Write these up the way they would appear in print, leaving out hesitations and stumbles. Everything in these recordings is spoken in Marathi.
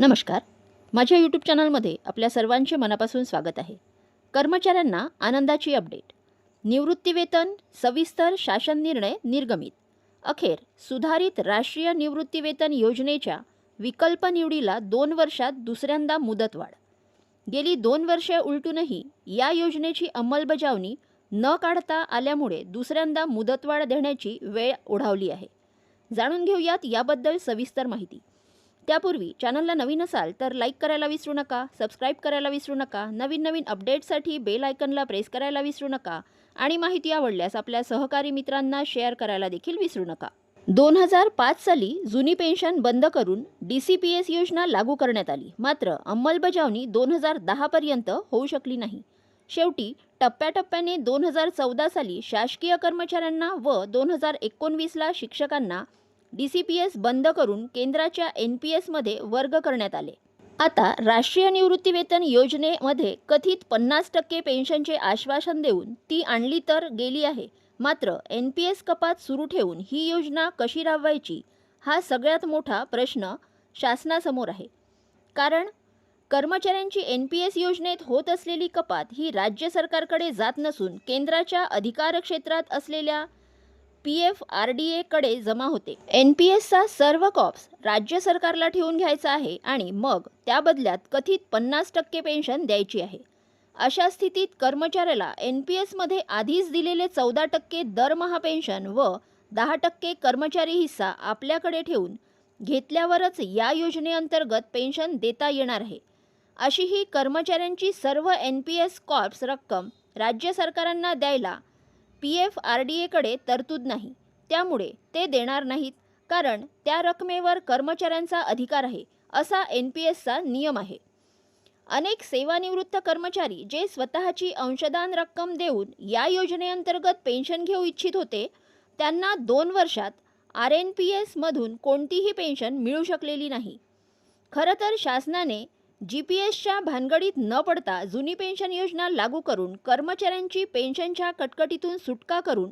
नमस्कार. माझ्या यूट्यूब चॅनलमध्ये आपल्या सर्वांचे मनापासून स्वागत आहे. कर्मचाऱ्यांना आनंदाची अपडेट. निवृत्तीवेतन सविस्तर शासन निर्णय निर्गमित. अखेर सुधारित राष्ट्रीय निवृत्तीवेतन योजनेच्या विकल्प निवडीला 2 वर्षात दुसऱ्यांदा मुदतवाढ. गेली 2 वर्षे उलटूनही या योजनेची अंमलबजावणी न काढता आल्यामुळे दुसऱ्यांदा मुदतवाढ देण्याची वेळ ओढावली आहे. जाणून घेऊयात याबद्दल सविस्तर माहिती. त्यापूर्वी चॅनलला नवीन असाल तर लाईक करायला विसरू नका, सबस्क्राईब करायला विसरू नका, नवीन अपडेट्ससाठी बेल आयकनला प्रेस करायला विसरू नका आणि माहिती आवडल्यास आपल्या सहकारी मित्रांना शेअर करायला देखील विसरू नका. 2005 साली जुनी पेन्शन बंद करून DCPS योजना लागू करण्यात आली. मात्र अंमलबजावणी 2010 पर्यंत होऊ शकली नाही. शेवटी टप्प्याटप्प्याने 2014 साली शासकीय कर्मचाऱ्यांना व 2019ला शिक्षकांना DCPS बंद करून केंद्राच्या NPS मध्ये वर्ग करण्यात आले. आता राष्ट्रीय निवृत्तीवेतन योजनेमध्ये कथित 50% पेन्शनचे आश्वासन देऊन ती आणली तर गेली आहे. मात्र NPS कपात सुरू ठेवून ही योजना कशी राबवायची हा सगळ्यात मोठा प्रश्न शासनासमोर आहे. कारण कर्मचाऱ्यांची NPS योजनेत होत असलेली कपात ही राज्य सरकारकडे जात नसून केंद्राच्या अधिकारक्षेत्रात असलेल्या PFRDA कडे जमा होते. NPSचा सर्व कॉप्स राज्य सरकारला ठेवून घ्यायचा आहे आणि मग त्या बदल्यात कथित 50% पेन्शन द्यायची आहे. अशा स्थितीत कर्मचाऱ्याला NPS मध्ये आधीच दिलेले 14% दरमहा पेन्शन व 10% कर्मचारी हिस्सा आपल्याकडे ठेवून घेतल्यावरच या योजनेअंतर्गत पेन्शन देता येणार आहे. अशी ही कर्मचाऱ्यांची सर्व NPS कॉप्स रक्कम राज्य सरकारांना द्यायला PFRDA कडे तरतूद नाही. त्यामुळे ते देणार नाहीत, कारण त्या रकमेवर कर्मचाऱ्यांचा अधिकार आहे असा NPSचा नियम आहे. अनेक सेवानिवृत्त कर्मचारी जे स्वतःची अंशदान रक्कम देऊन या योजनेअंतर्गत पेन्शन घेऊ इच्छित होते, त्यांना 2 वर्षात RNPS मधून कोणतीही पेन्शन मिळू शकलेली नाही. खरं तर शासनाने GPSच्या भानगडीत न पडता जुनी पेन्शन योजना लागू करून कर्मचाऱ्यांची पेन्शनच्या कटकटीतून सुटका करून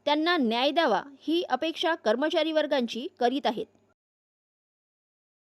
त्यांना न्याय द्यावा ही अपेक्षा कर्मचारी वर्गांची करीत आहेत.